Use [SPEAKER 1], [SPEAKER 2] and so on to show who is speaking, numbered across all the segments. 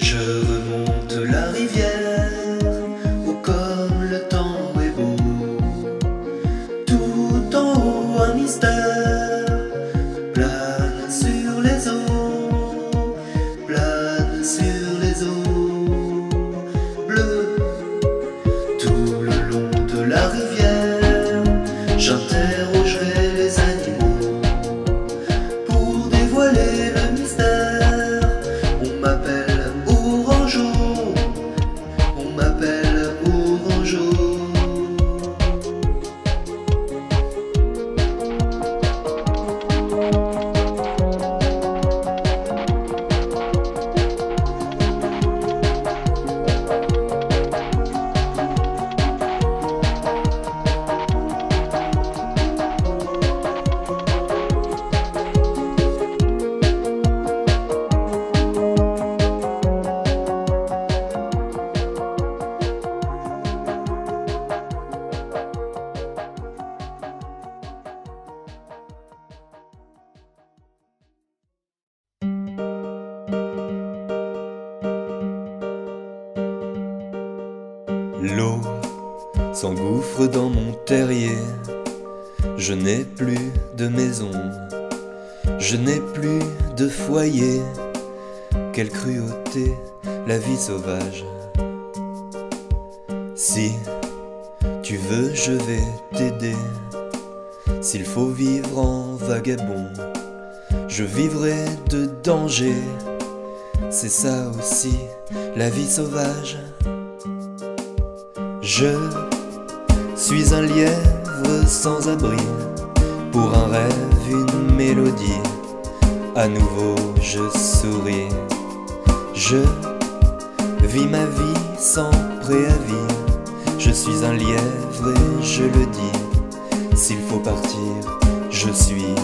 [SPEAKER 1] Je remonte la rivière, oh comme le temps est beau. Tout en haut un mystère plane sur les eaux, plane sur les eaux bleues. Tout le long de la rivière, j'interrogerai les animaux pour dévoiler le mystère. On m'appelle Ourangeau, on m'appelle Ourangeau.
[SPEAKER 2] L'eau s'engouffre dans mon terrier. Je n'ai plus de maison, je n'ai plus de foyer. Quelle cruauté, la vie sauvage. Si tu veux, je vais t'aider. S'il faut vivre en vagabond, je vivrai de danger. C'est ça aussi, la vie sauvage. Je suis un lièvre sans abri, pour un rêve, une mélodie. À nouveau je souris. Je vis ma vie sans préavis. Je suis un lièvre et je le dis. S'il faut partir, je suis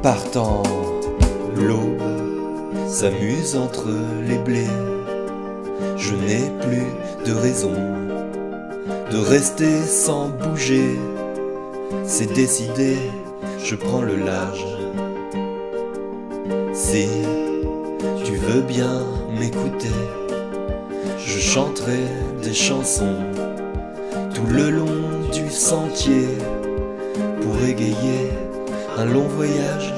[SPEAKER 2] partant. L'aube s'amuse entre les blés. Je n'ai plus de raison de rester sans bouger. C'est décidé, je prends le large. Si tu veux bien m'écouter, je chanterai des chansons tout le long du sentier pour égayer un long voyage.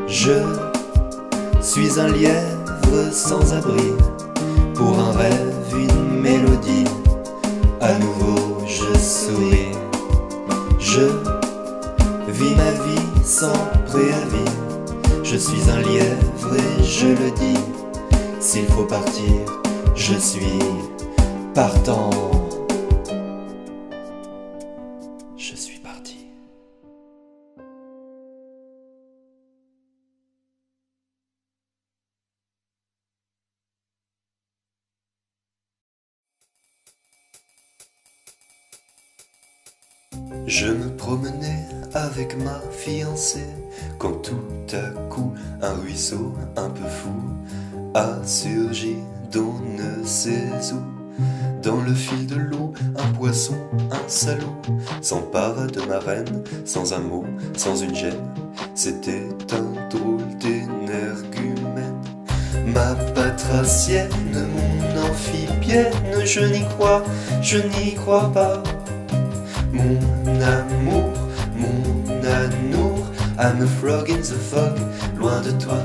[SPEAKER 2] Je suis un lièvre sans abri, pour un rêve, une mélodie. À nouveau je souris. Je vis ma vie sans préavis. Je suis un lièvre et je le dis. S'il faut partir, je suis partant. Je suis parti.
[SPEAKER 1] Je me promenais avec ma fiancée quand tout à coup un ruisseau un peu fou a surgi d'on ne sait où. Dans le fil de l'eau, un poisson, un salaud s'empara de ma reine, sans un mot, sans une gêne. C'était un drôle d'énergumène. Ma batracienne, mon amphibienne, je n'y crois pas. Mon amour, mon anour, I'm a frog in the fog, loin de toi.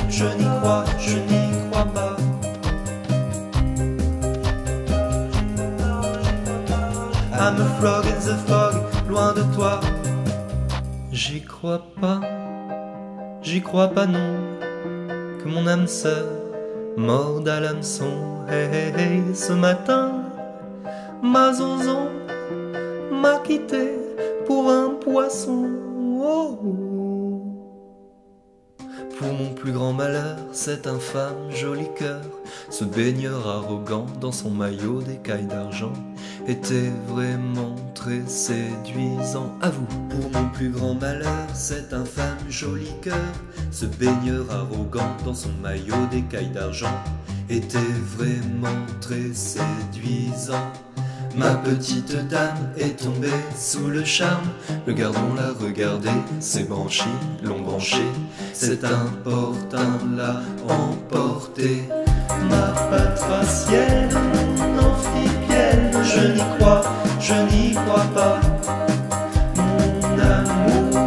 [SPEAKER 1] Je n'y crois pas. I'm a frog in the fog, loin de toi. J'y crois pas non, que mon âme sœur morde à l'hameçon. Hey, hey, hey, ce matin, ma zonzon m'a quitté pour un poisson. Oh, oh. Pour mon plus grand malheur, cet infâme joli cœur, ce baigneur arrogant dans son maillot d'écailles d'argent, était vraiment très séduisant. À vous. Pour mon plus grand malheur, cet infâme joli cœur, ce baigneur arrogant dans son maillot d'écailles d'argent, était vraiment très séduisant. Ma petite dame est tombée sous le charme. Le gardon l'a regardé, ses branchies l'ont branché. C'est important l'a emporté. Ma patracienne, mon amphibienne, je n'y crois pas. Mon amour,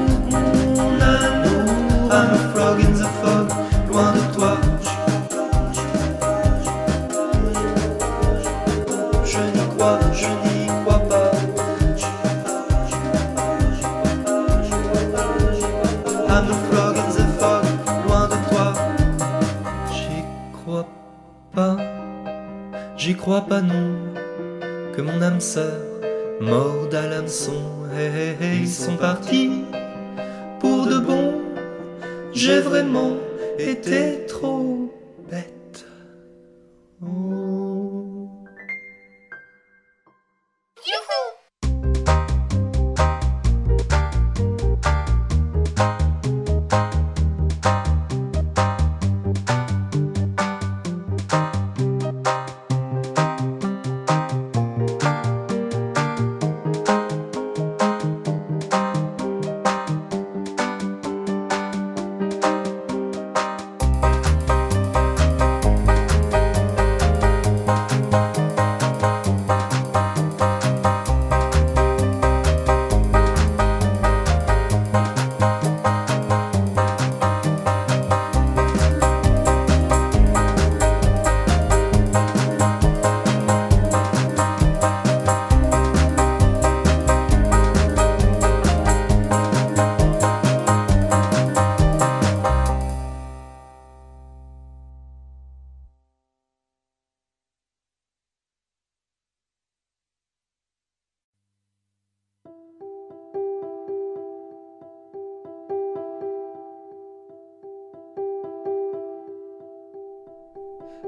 [SPEAKER 1] I'm a frog in the fog, loin de toi. Je n'y crois pas. I'm a frog in the fog, loin de toi. J'y crois pas non, que mon âme sœur morde à l'hameçon. Hey, hey, ils sont partis pour de bon. J'ai vraiment été trop bête. Oh.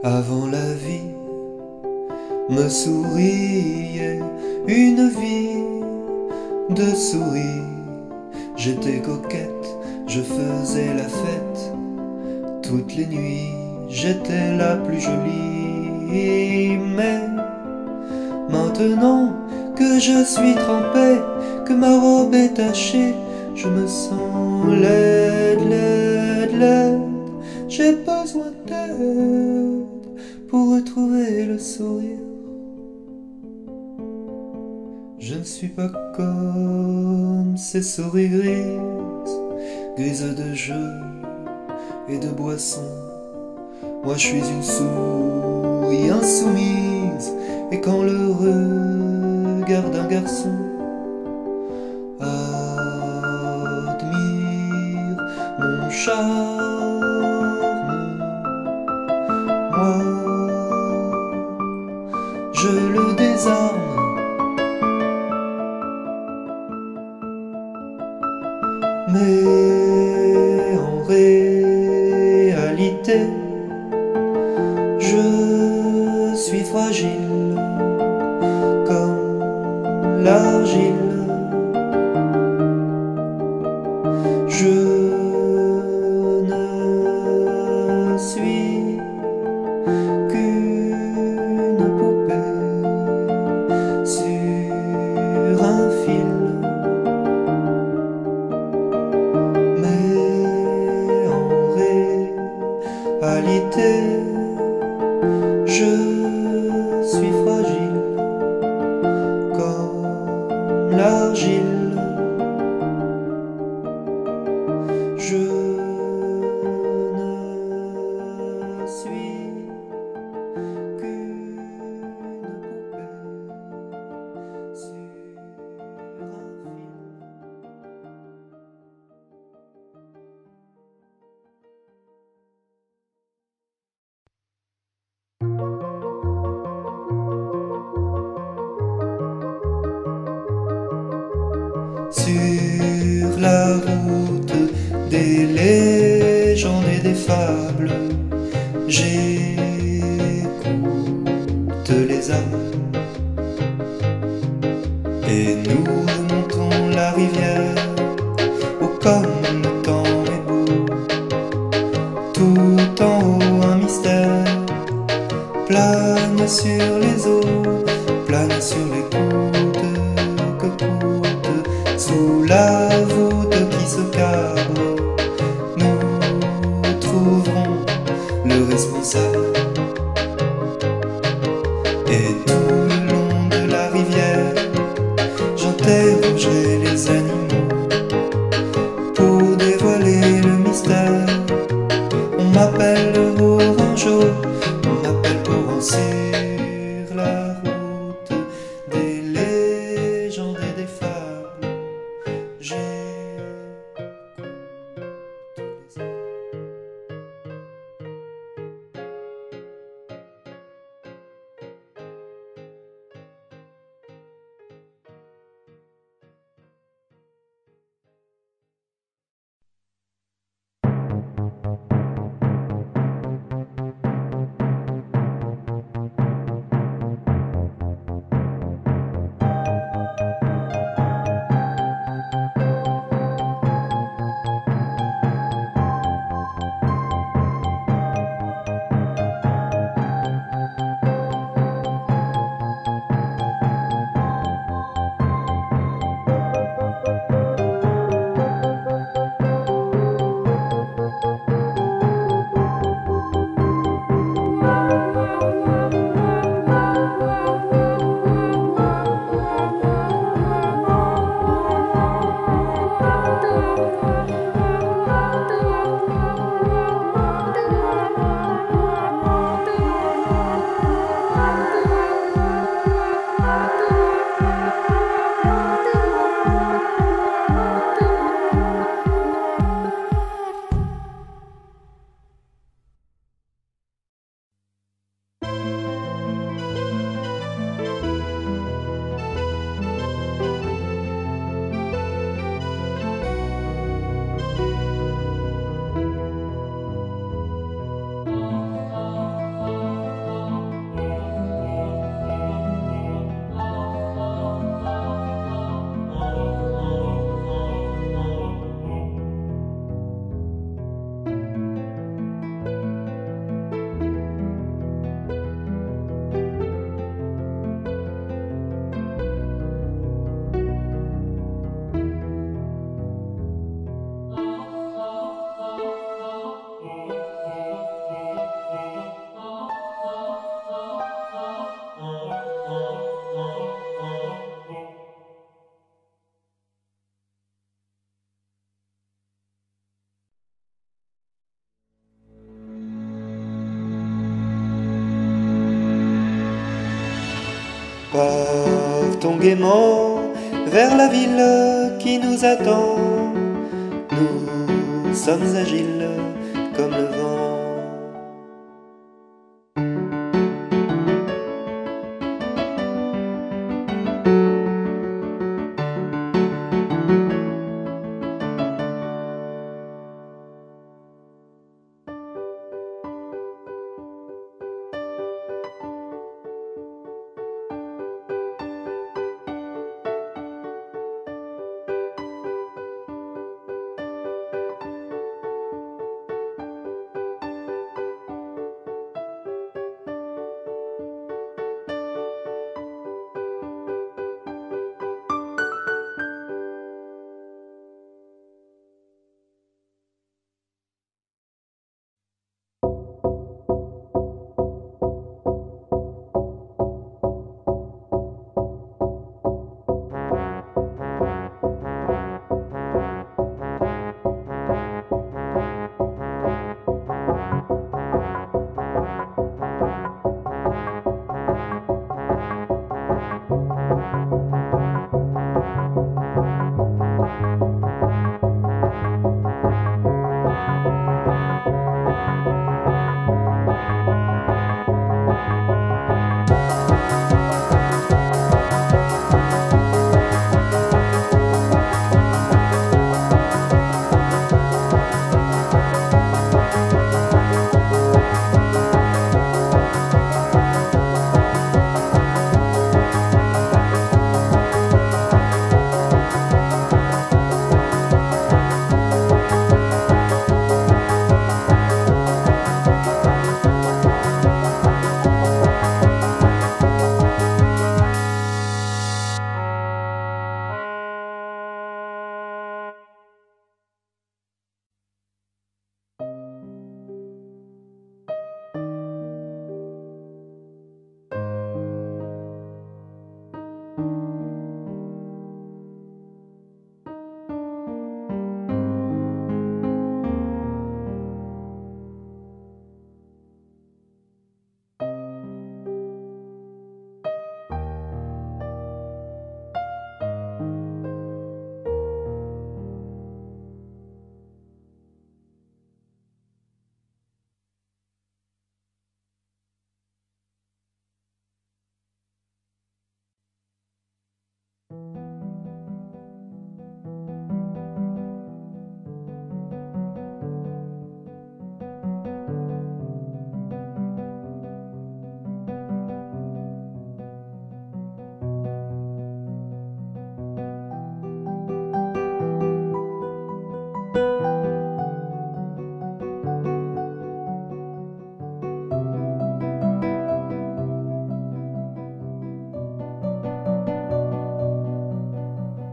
[SPEAKER 1] Avant la vie me souriait une vie de souris. J'étais coquette, je faisais la fête toutes les nuits. J'étais la plus jolie. Mais maintenant que je suis trempée, que ma robe est tachée, je me sens laide, laide, laide. J'ai besoin d'aide pour retrouver le sourire. Je ne suis pas comme ces souris grises, grises de jeu et de boisson. Moi je suis une souris insoumise, et quand le regard d'un garçon admire mon charme, moi je le désarme. Mais en réalité, je suis fragile comme l'argile. Je ne suis qu'une poupée sur un fil. Je suis fragile comme l'argile. Je ne suis qu'une poupée sur un fil. Sur la route des légendes et des fables, j'écoute les âmes. Et nous remontons la rivière, oh comme le temps est beau. Tout en haut un mystère plane sur les eaux, plane sur les
[SPEAKER 2] Partons gaiement vers la ville qui nous attend. Nous sommes agiles comme le vent.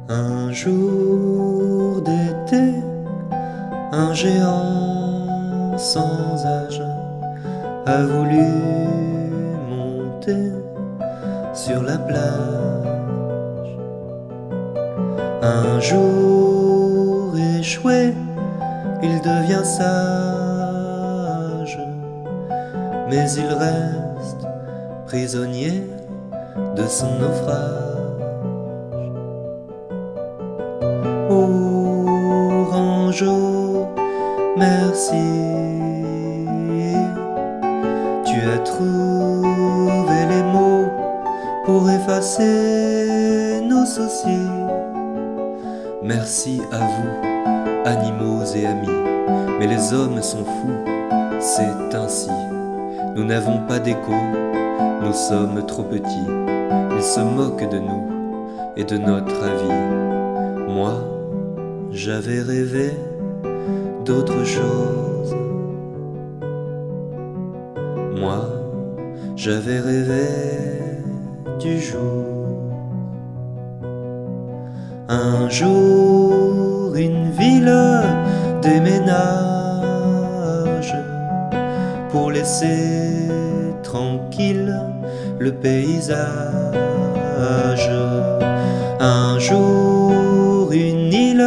[SPEAKER 2] Un jour d'été, un géant sans âge a voulu monter sur la plage. Un jour échoué, il devient sage, mais il reste prisonnier de son naufrage. Orangeau, merci, tu as trouvé les mots pour effacer nos soucis. Merci à vous, animaux et amis, mais les hommes sont fous, c'est ainsi. Nous n'avons pas d'écho, nous sommes trop petits, ils se moquent de nous et de notre avis. Moi, j'avais rêvé d'autre chose. Moi, j'avais rêvé du jour. Un jour, une ville déménage pour laisser tranquille le paysage. Un jour, une île,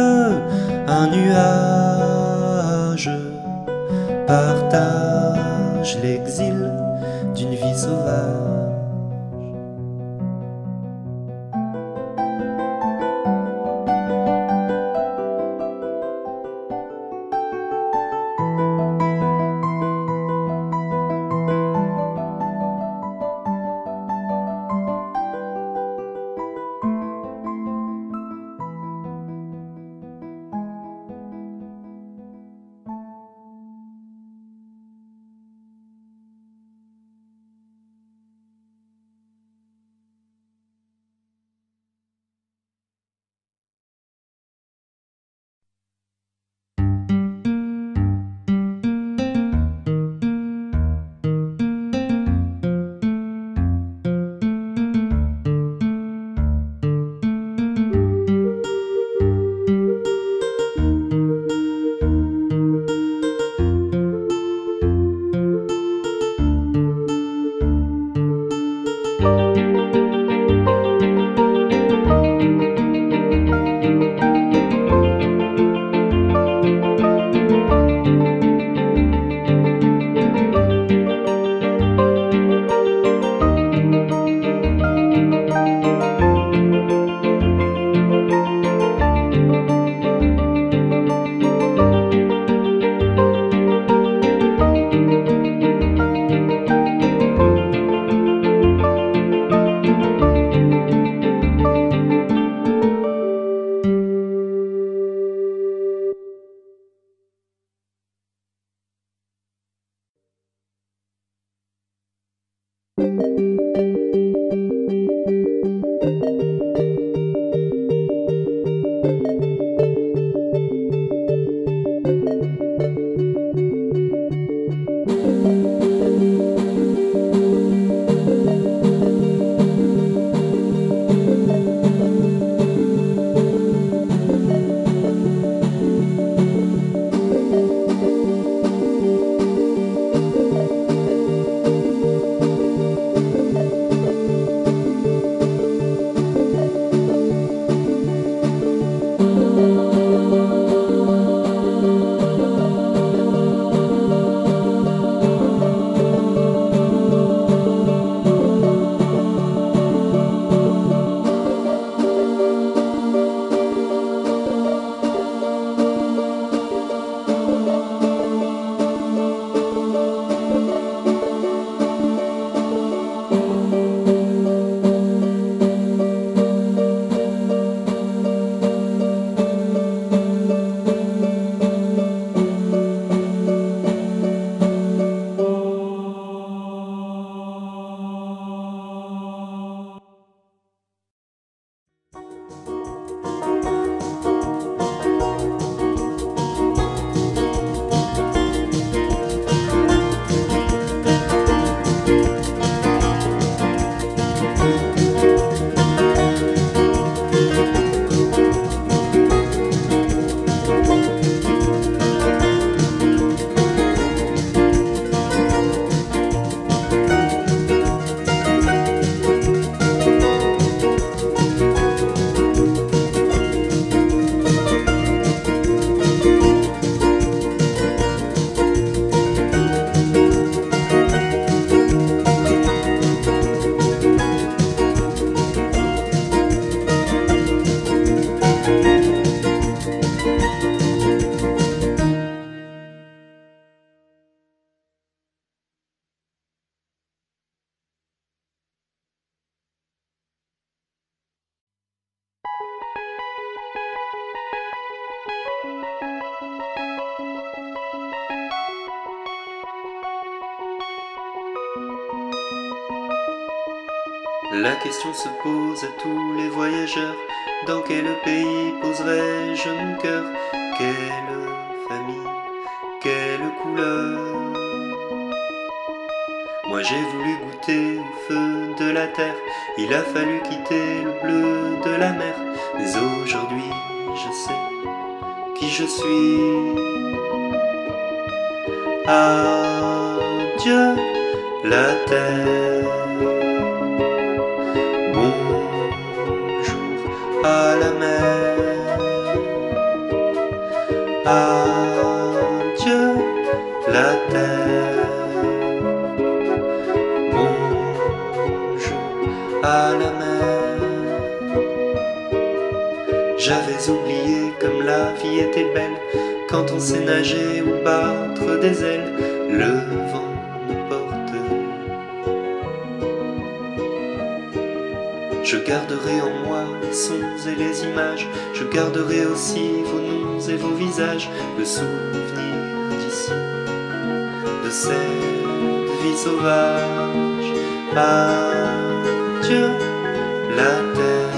[SPEAKER 2] un nuage partage l'exil d'une vie sauvage.
[SPEAKER 1] La question se pose à tous les voyageurs. Dans quel pays poserai-je mon cœur? Quelle famille, quelle couleur? Moi j'ai voulu goûter au feu de la terre. Il a fallu quitter le bleu de la mer. Mais aujourd'hui je sais qui je suis. Adieu la terre. Bonjour à la mer. Adieu la terre. Bonjour à la mer. J'avais oublié comme la vie était belle quand on sait nager ou battre des ailes. Le vent nous porte. Je garderai en moi les sons et les images. Je garderai aussi vos noms et vos visages. Le souvenir d'ici, de cette vie sauvage. Adieu la terre.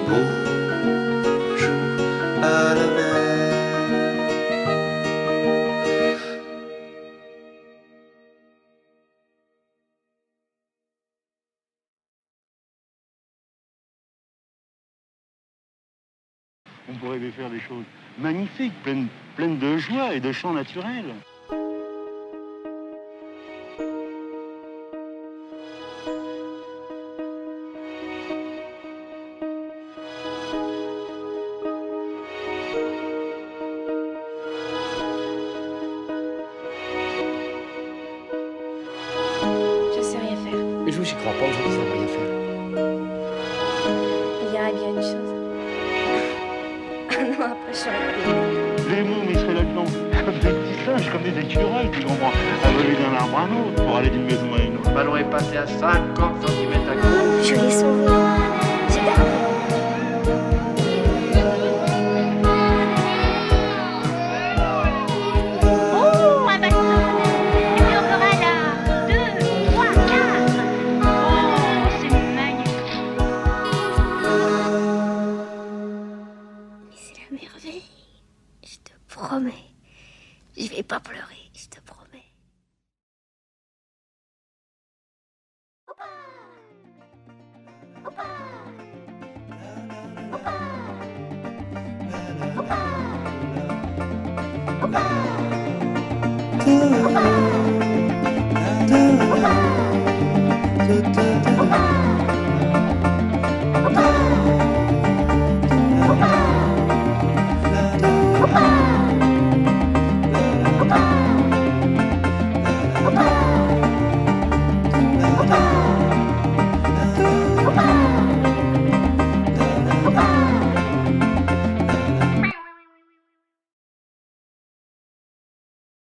[SPEAKER 1] Bonjour à la mer.
[SPEAKER 3] On pourrait faire des choses magnifiques, pleines de joie et de chants naturels.
[SPEAKER 4] Je sais rien faire.
[SPEAKER 5] Mais je crois pas, je ne sais rien faire.
[SPEAKER 4] Il y a bien une chose. Ah non, après je saurais pas.
[SPEAKER 3] Les mômes, ils seraient là-dedans, comme des petits singes, comme des écureuils, tu comprends, à voler d'un arbre à un autre pour aller d'une maison à une autre.
[SPEAKER 6] Le ballon est passé à 50 cm à gauche.
[SPEAKER 4] Je l'ai sauvé. J'ai gardé.
[SPEAKER 7] Oh, un bâton. Et puis on fera là 2, 3, 4. Oh, c'est magnifique.
[SPEAKER 4] Mais c'est la merveille. Je te promets. Je vais pas pleurer, je te promets.
[SPEAKER 7] Opa.